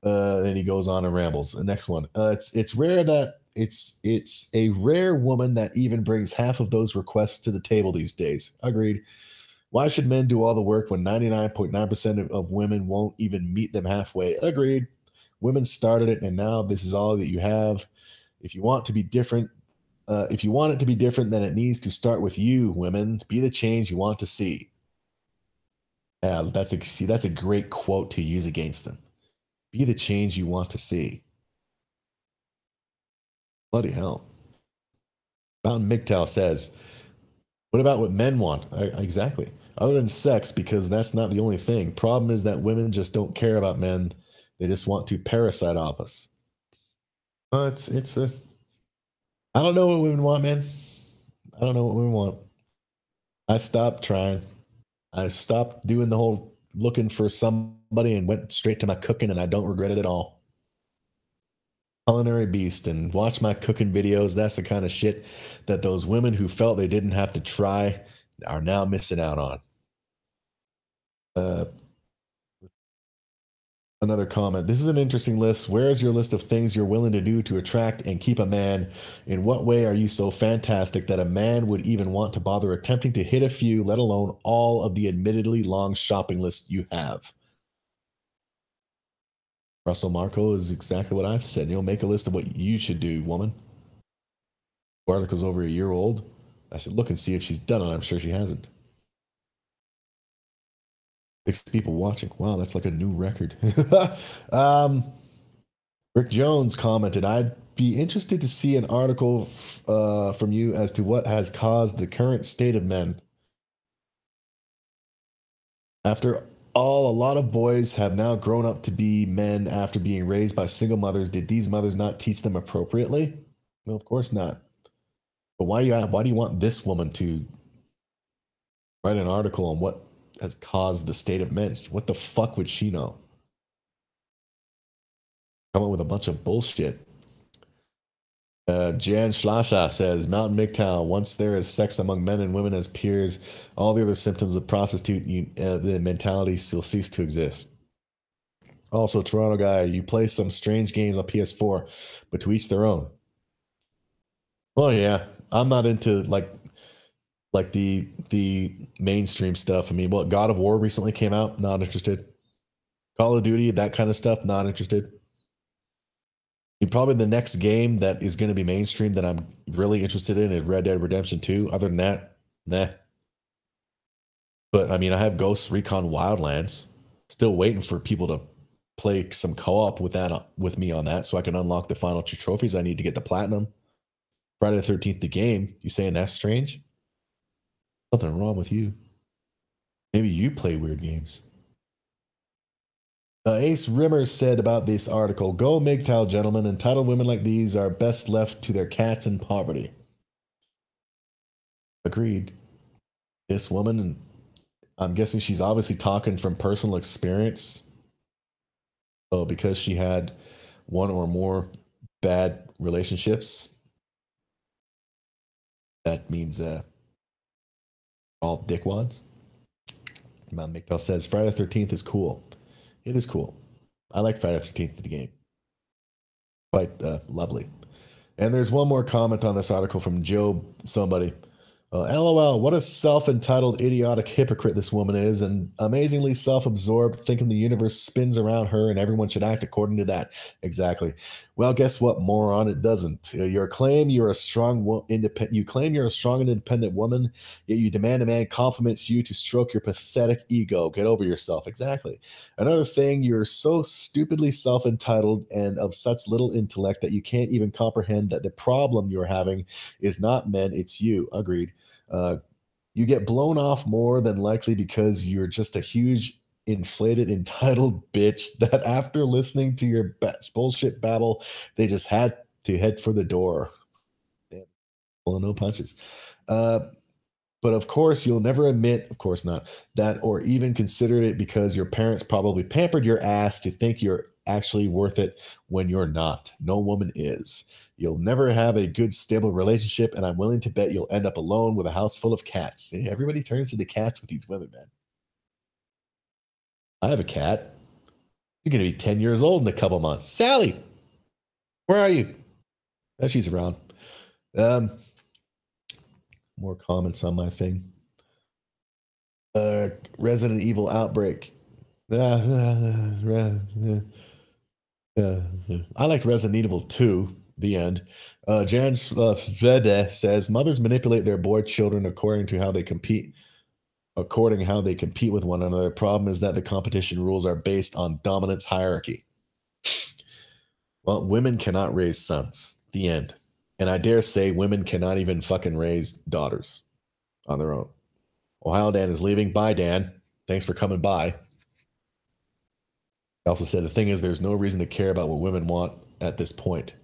Then he goes on and rambles. The next one. It's rare that it's a rare woman that even brings half of those requests to the table these days. Agreed. Why should men do all the work when 99.9% of women won't even meet them halfway? Agreed. Women started it, and now this is all that you have. If you want to be different, if you want it to be different, then it needs to start with you, women. Be the change you want to see. Yeah, that's a great quote to use against them. Be the change you want to see. Bloody hell. Mountain MGTOW says, what about what men want? Exactly. other than sex, because that's not the only thing. Problem is that women just don't care about men. They just want to parasite off us. It's a. I don't know what women want, man. I don't know what women want. I stopped trying. I stopped doing the whole looking for somebody and went straight to my cooking, and I don't regret it at all. Culinary beast, and watch my cooking videos. That's the kind of shit that those women who felt they didn't have to try are now missing out on. Uh, Another comment. This is an interesting list. Where is your list of things you're willing to do to attract and keep a man? In what way are you so fantastic that a man would even want to bother attempting to hit a few, let alone all of the admittedly long shopping list you have? Russell Marco is exactly what I've said. Make a list of what you should do, woman. The article's over a year old. I should look and see if she's done it. I'm sure she hasn't. 6 people watching. Wow, that's like a new record. Rick Jones commented, I'd be interested to see an article from you as to what has caused the current state of men. After all, a lot of boys have now grown up to be men after being raised by single mothers. Did these mothers not teach them appropriately? No, of course not. But why do you want this woman to write an article on what has caused the state of men? What the fuck would she know? Come up with a bunch of bullshit. Jan Schlasha says, Mountain MGTOW, once there is sex among men and women as peers, all the other symptoms of prostitute, the mentality will cease to exist. Also, Toronto guy, you play some strange games on PS4, but to each their own. Oh yeah, I'm not into like the mainstream stuff. I mean, what, God of War recently came out, not interested. Call of Duty, that kind of stuff, not interested. And probably the next game that is going to be mainstream that I'm really interested in is Red Dead Redemption 2. Other than that, nah. But I mean, I have Ghost Recon Wildlands. Still waiting for people to play some co-op with me on that, so I can unlock the final 2 trophies I need to get the platinum. Friday the 13th, the game. You saying that's strange? Something wrong with you. Maybe you play weird games. Ace Rimmer said about this article, go MGTOW, gentlemen. Entitled women like these are best left to their cats in poverty. Agreed. This woman, I'm guessing she's obviously talking from personal experience. So because she had one or more bad relationships, that means all dickwads. Mount MGTOW says Friday the 13th is cool. It is cool. I like Friday the 13th, the game. Quite lovely. And there's one more comment on this article from Joe somebody. LOL, what a self-entitled, idiotic hypocrite this woman is, and amazingly self-absorbed, thinking the universe spins around her and everyone should act according to that. Exactly. Well, guess what, moron? It doesn't. You claim you're a strong, independent woman, yet you demand a man compliments you to stroke your pathetic ego. Get over yourself. Exactly. Another thing, you're so stupidly self-entitled and of such little intellect that you can't even comprehend that the problem you're having is not men, it's you. Agreed. You get blown off more than likely because you're just a huge, inflated, entitled bitch that after listening to your bullshit babble, they just had to head for the door. Damn. Well, no punches. But of course, you'll never admit, of course not, that or even consider it because your parents probably pampered your ass to think you're actually worth it when you're not. No woman is. You'll never have a good, stable relationship, and I'm willing to bet you'll end up alone with a house full of cats. See, everybody turns to the cats with these women, man. I have a cat. She's going to be 10 years old in a couple months. Sally, where are you? Oh, she's around. More comments on my thing. Resident Evil Outbreak. I liked Resident Evil 2. The end. Jan Svede says mothers manipulate their boy children according how they compete with one another. Problem is that the competition rules are based on dominance hierarchy. Well, women cannot raise sons. The end. And I dare say women cannot even fucking raise daughters on their own. Ohio Dan is leaving. Bye, Dan. Thanks for coming by. He also said the thing is there's no reason to care about what women want at this point.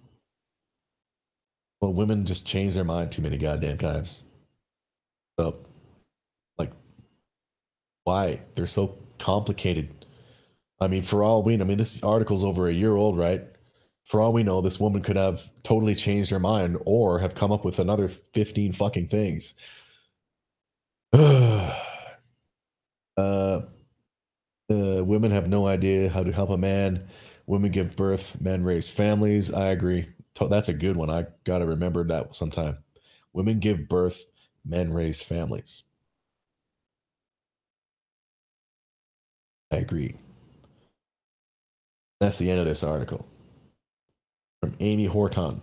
Well, women just change their mind too many goddamn times. So, like, why? They're so complicated. I mean, for all we know, I mean, this article's over a year old, right? For all we know, this woman could have totally changed her mind or have come up with another 15 fucking things. Women have no idea how to help a man. Women give birth, men raise families. I agree. That's a good one. I got to remember that sometime. Women give birth, men raise families. I agree. That's the end of this article. From Amy Horton.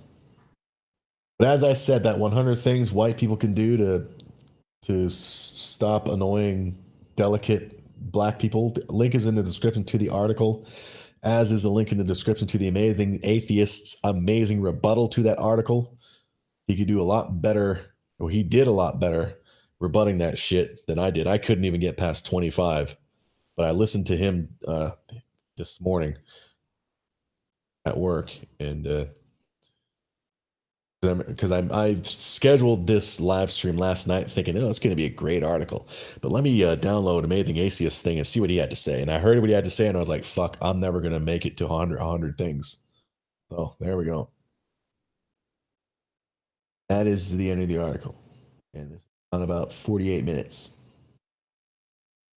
But as I said, that 100 things white people can do to stop annoying, delicate black people. The link is in the description to the article, as is the link in the description to the Amazing Atheist's amazing rebuttal to that article. He could do a lot better, or he did a lot better rebutting that shit than I did. I couldn't even get past 25, but I listened to him this morning at work, and because I scheduled this live stream last night thinking, oh, it's going to be a great article. But let me download Amazing Atheist thing and see what he had to say. And I heard what he had to say, and I was like, fuck, I'm never going to make it to 100 things. So there we go. That is the end of the article. And this is on about 48 minutes.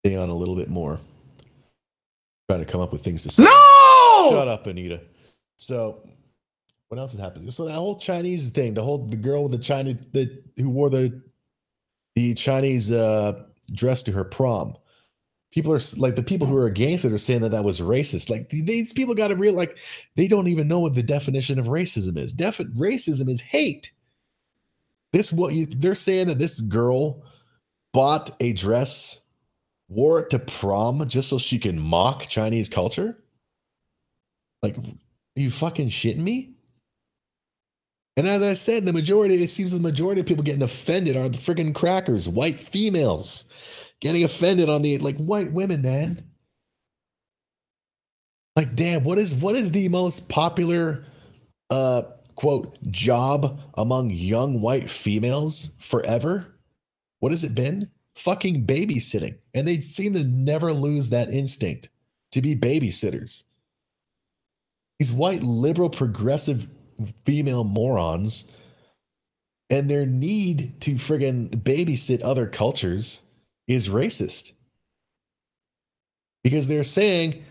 Stay on a little bit more. Trying to come up with things to say. No! Shut up, Anita. So... what else has happened? So that whole Chinese thing, the girl with the Chinese who wore the Chinese dress to her prom. People are like, the people who are against it are saying that was racist. Like, these people got to realize, like, they don't even know what the definition of racism is. Racism is hate. They're saying that this girl bought a dress, wore it to prom just so she can mock Chinese culture. Like, are you fucking shitting me? And as I said, it seems the majority of people getting offended are the freaking crackers, white females getting offended on the, like, white women, man. Like, damn, what is the most popular, quote, job among young white females forever? What has it been? Fucking babysitting. And they seem to never lose that instinct to be babysitters. These white liberal progressive female morons and their need to friggin' babysit other cultures is racist, because they're saying,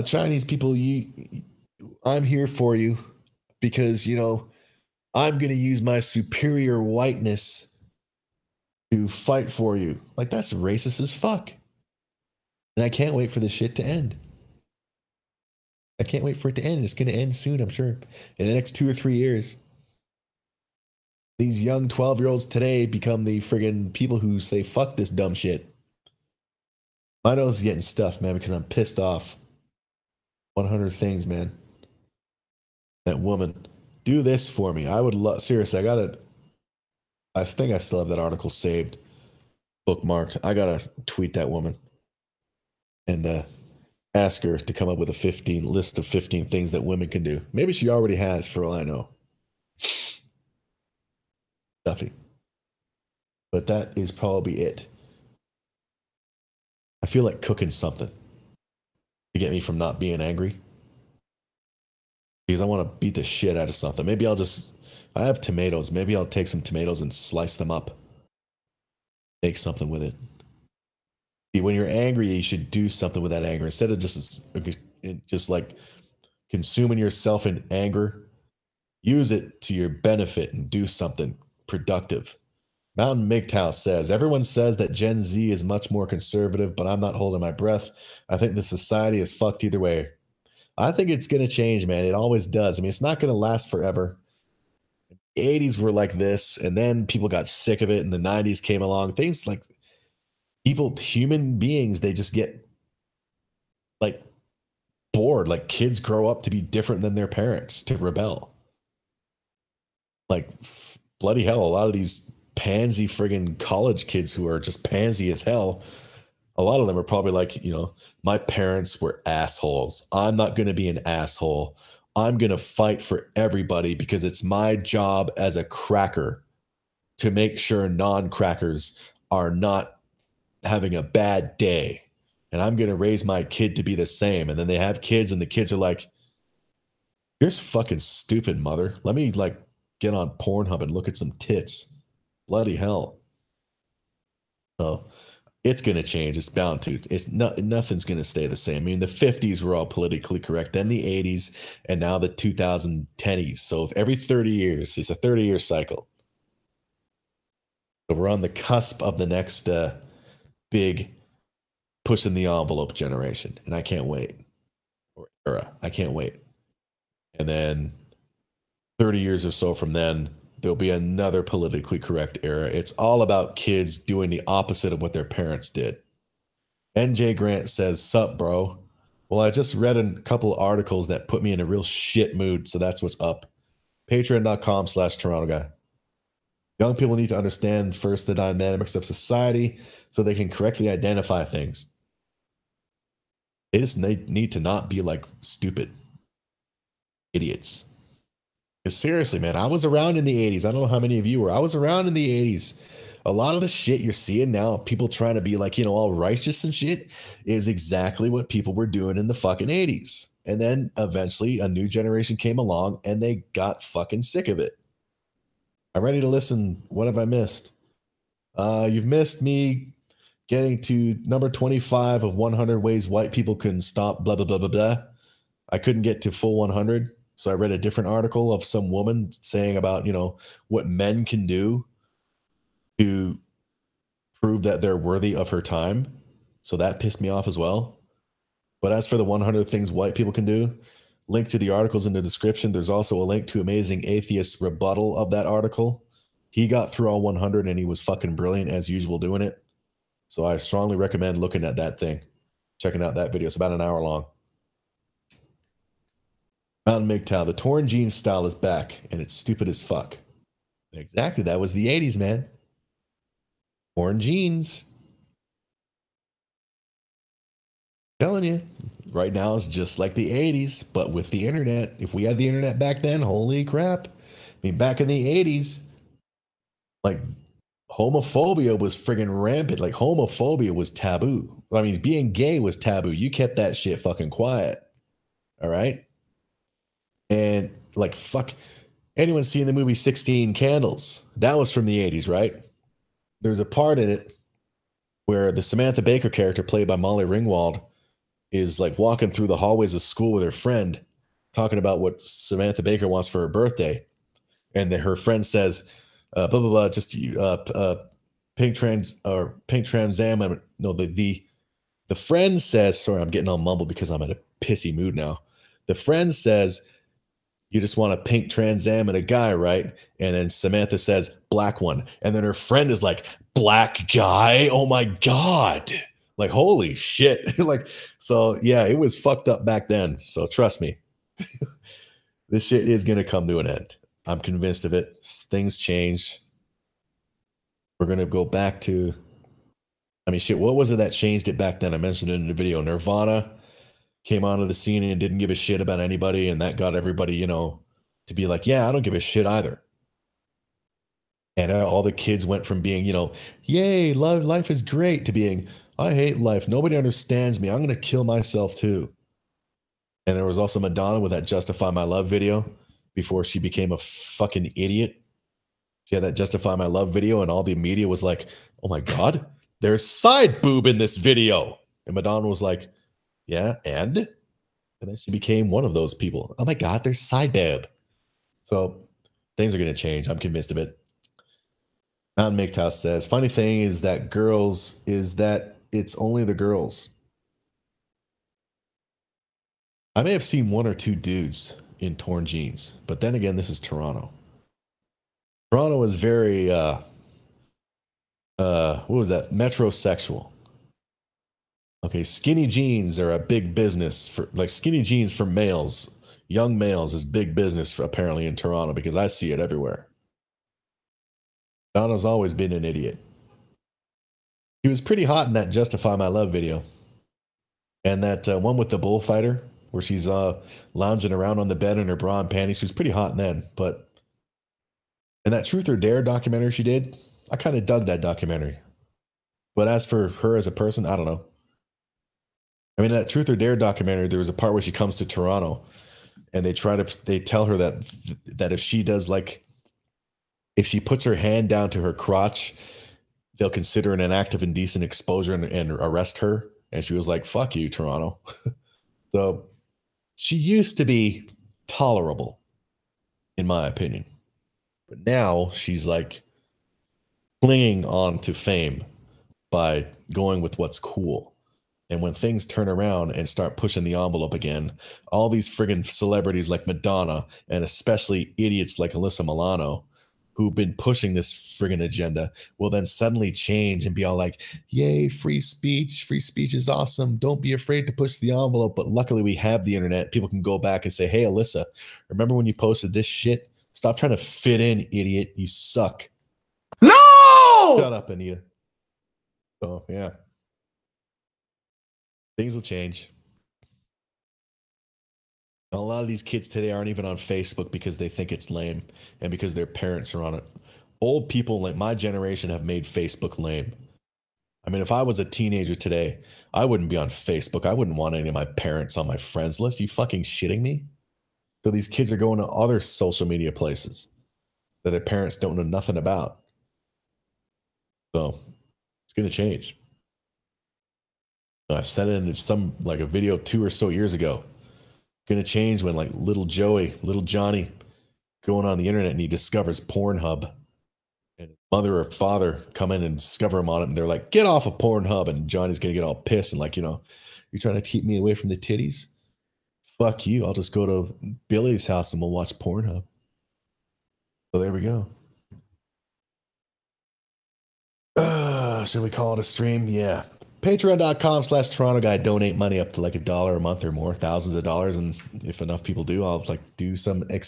Chinese people, I'm here for you because, I'm going to use my superior whiteness to fight for you. Like, that's racist as fuck. And I can't wait for this shit to end. I can't wait for it to end. It's going to end soon, I'm sure. In the next 2 or 3 years. These young 12-year-olds today become the friggin' people who say, fuck this dumb shit. My nose is getting stuffed, man, because I'm pissed off. 100 things, man. That woman. Do this for me. I would love... seriously, I think I still have that article saved. Bookmarked. I got to tweet that woman. And, ask her to come up with a list of 15 things that women can do. Maybe she already has, for all I know. Stuffy. But that is probably it. I feel like cooking something to get me from not being angry. Because I want to beat the shit out of something. Maybe I have tomatoes. Maybe I'll take some tomatoes and slice them up. Make something with it. When you're angry, you should do something with that anger instead of just like consuming yourself in anger. Use it to your benefit and do something productive. Mountain MGTOW says, everyone says that Gen Z is much more conservative, but I'm not holding my breath. I think the society is fucked either way. I think it's going to change, man. It always does. I mean, it's not going to last forever. The 80s were like this, and then people got sick of it, and the 90s came along. Things like... human beings, they just get like bored. Like, kids grow up to be different than their parents, to rebel. Like, bloody hell, a lot of these pansy friggin' college kids who are just pansy as hell. A lot of them are probably like, my parents were assholes. I'm not going to be an asshole. I'm going to fight for everybody because it's my job as a cracker to make sure non-crackers are not having a bad day. And I'm going to raise my kid to be the same. And then they have kids and the kids are like, you're fucking stupid, mother. Let me like get on Pornhub and look at some tits. Bloody hell. So it's going to change. It's bound to. Nothing's going to stay the same. I mean, the 50s were all politically correct, then the 80s, and now the 2010s. So every 30 years, it's a 30-year cycle. So we're on the cusp of the next big pushing the envelope generation, and I can't wait. Or era. I can't wait. And then 30 years or so from then, there'll be another politically correct era. It's all about kids doing the opposite of what their parents did. NJ Grant says, sup, bro? Well, I just read a couple of articles that put me in a real shit mood, so that's what's up. Patreon.com/Toronto Guy. Young people need to understand first the dynamics of society so they can correctly identify things. They just need to not be like stupid idiots. Because seriously, man, I was around in the 80s. I don't know how many of you were. I was around in the 80s. A lot of the shit you're seeing now, people trying to be like, all righteous and shit, is exactly what people were doing in the fucking 80s. And then eventually a new generation came along and they got fucking sick of it. I'm ready to listen. What have I missed? You've missed me getting to number 25 of 100 ways white people can stop blah, blah, blah, blah, blah. I couldn't get to full 100. So I read a different article of some woman saying about, what men can do to prove that they're worthy of her time. So that pissed me off as well. But as for the 100 things white people can do, link to the articles in the description. There's also a link to Amazing Atheist's rebuttal of that article. He got through all 100 and he was fucking brilliant as usual doing it. So I strongly recommend looking at that thing, checking out that video. It's about an hour long. Mountain MGTOW, the torn jeans style is back, and it's stupid as fuck. Exactly, that was the 80s, man. Torn jeans. I'm telling you, right now it's just like the 80s, but with the internet. If we had the internet back then, holy crap. I mean, back in the 80s, like, homophobia was friggin' rampant. Like, homophobia was taboo. I mean, being gay was taboo. You kept that shit fucking quiet. All right? And like, fuck, anyone seen the movie 16 Candles? That was from the 80s, right? There's a part in it where the Samantha Baker character, played by Molly Ringwald, is like walking through the hallways of school with her friend, talking about what Samantha Baker wants for her birthday. And then her friend says, blah, blah, blah, just pink Trans Am. No, the friend says, sorry, I'm getting all mumbled because I'm in a pissy mood now. The friend says, you just want a pink Trans Am and a guy, right? And then Samantha says, black one. And then her friend is like, black guy? Oh my God. Like, holy shit. Like, so yeah, it was fucked up back then. So trust me, this shit is going to come to an end. I'm convinced of it. Things change. We're going to go back to, I mean, shit, what was it that changed it back then? I mentioned it in the video. Nirvana came onto the scene and didn't give a shit about anybody, and that got everybody, to be like, yeah, I don't give a shit either. And all the kids went from being, yay, life is great, to being, I hate life. Nobody understands me. I'm going to kill myself too. And there was also Madonna with that Justify My Love video before she became a fucking idiot. She had that Justify My Love video and all the media was like, oh my God, there's side boob in this video. And Madonna was like, yeah, and then she became one of those people. Oh my God, there's side boob. So things are going to change. I'm convinced of it. Mountain MGTOW says, funny thing is that it's only the girls. I may have seen one or two dudes in torn jeans, but then again, this is Toronto. Toronto is very, what was that? Metrosexual. Okay, skinny jeans are a big business for, like, skinny jeans for males, young males is big business for, apparently in Toronto, because I see it everywhere. Donna's always been an idiot. She was pretty hot in that Justify My Love video. And that one with the bullfighter, where she's lounging around on the bed in her bra and panties. She was pretty hot then. But in that Truth or Dare documentary she did, I kind of dug that documentary. But as for her as a person, I don't know. I mean, that Truth or Dare documentary, there was a part where she comes to Toronto and they tell her that if she does if she puts her hand down to her crotch, they'll consider it an act of indecent exposure and arrest her. And she was like, fuck you, Toronto. So she used to be tolerable, in my opinion. But now she's like clinging on to fame by going with what's cool. And when things turn around and start pushing the envelope again, all these friggin' celebrities like Madonna and especially idiots like Alyssa Milano, who've been pushing this friggin' agenda, will then suddenly change and be all like, yay, free speech. Free speech is awesome. Don't be afraid to push the envelope. But luckily we have the internet. People can go back and say, hey, Alyssa, remember when you posted this shit? Stop trying to fit in, idiot. You suck. No! Shut up, Anita. Oh, yeah. Things will change. A lot of these kids today aren't even on Facebook because they think it's lame and because their parents are on it. Old people like my generation have made Facebook lame. I mean, if I was a teenager today, I wouldn't be on Facebook. I wouldn't want any of my parents on my friends list. You fucking shitting me? So these kids are going to other social media places that their parents don't know nothing about. So it's going to change. I said it in a video 2 or so years ago. Going to change when little Johnny going on the internet and he discovers Pornhub, and his mother or father come in and discover him on it, and they're like, get off of Pornhub, and Johnny's going to get all pissed and you're trying to keep me away from the titties? Fuck you. I'll just go to Billy's house and we'll watch Pornhub. So there we go. Should we call it a stream? Yeah. Patreon.com/Toronto Guy. Donate money up to $1 a month or more, thousands of dollars. And if enough people do, I'll do some You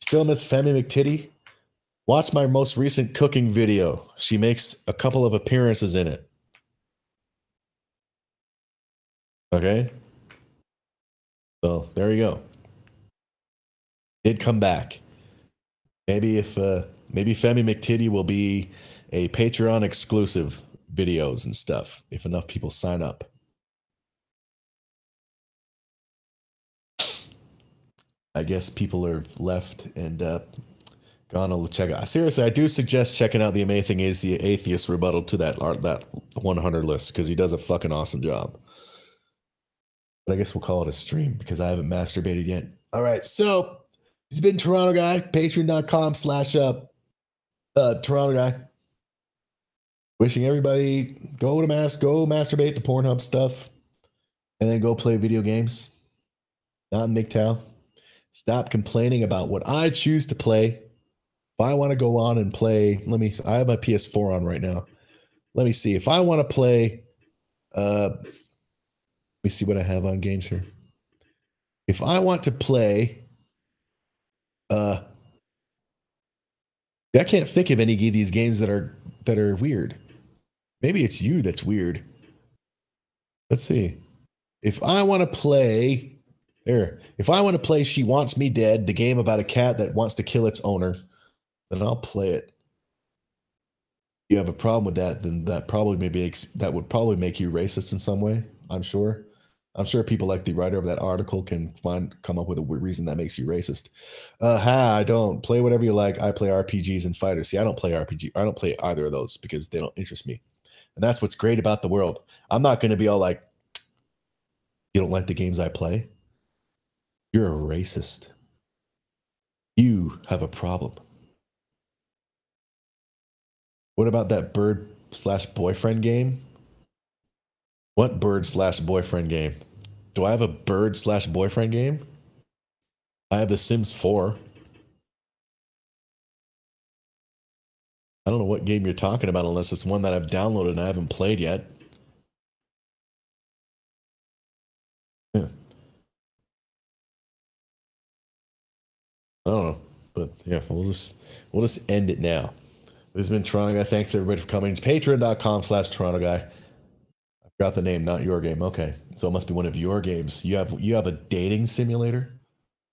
still miss Femi McTitty? Watch my most recent cooking video. She makes a couple of appearances in it. Okay. So there you go. Did come back. Maybe maybe Femi McTitty will be a Patreon exclusive videos and stuff if enough people sign up. I guess people are left and gone to check out. Seriously, I do suggest checking out the Amazing Atheist rebuttal to that 100 list because he does a fucking awesome job. But I guess we'll call it a stream because I haven't masturbated yet. All right, so he's been Toronto Guy. Patreon.com/Toronto Guy. Wishing everybody go masturbate to Pornhub stuff, and then go play video games. Not in MGTOW. Stop complaining about what I choose to play. If I want to go on and play, I have my PS4 on right now. Let me see. If I want to play, let me see what I have on games here. If I want to play, I can't think of any of these games that are weird. Maybe it's you that's weird. Let's see. If I want to play She Wants Me Dead, the game about a cat that wants to kill its owner, then I'll play it. If you have a problem with that, then that would probably make you racist in some way. I'm sure people like the writer of that article can come up with a reason that makes you racist. I don't play whatever you like. I play RPGs and fighters. See, I don't play RPG. I don't play either of those because they don't interest me. And that's what's great about the world. I'm not going to be all like, you don't like the games I play? You're a racist. You have a problem. What about that bird/boyfriend game? What bird/boyfriend game? Do I have a bird/boyfriend game? I have The Sims 4. I don't know what game you're talking about unless it's one that I've downloaded and I haven't played yet. Yeah. I don't know, but yeah, we'll just end it now. This has been Toronto Guy. Thanks everybody for coming. It's patreon.com/Toronto Guy. I forgot the name, not your game. Okay. So it must be one of your games. You have a dating simulator?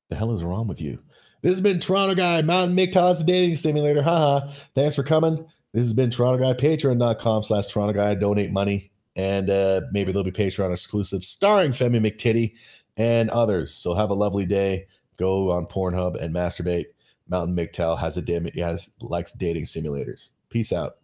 The hell is wrong with you? This has been Toronto Guy. Mountain MGTOW's dating simulator. Haha. Thanks for coming. This has been Toronto Guy. Patreon.com/Toronto Guy. Donate money. And maybe there'll be Patreon exclusive starring Femi McTitty and others. So have a lovely day. Go on Pornhub and masturbate. Mountain MGTOW likes dating simulators. Peace out.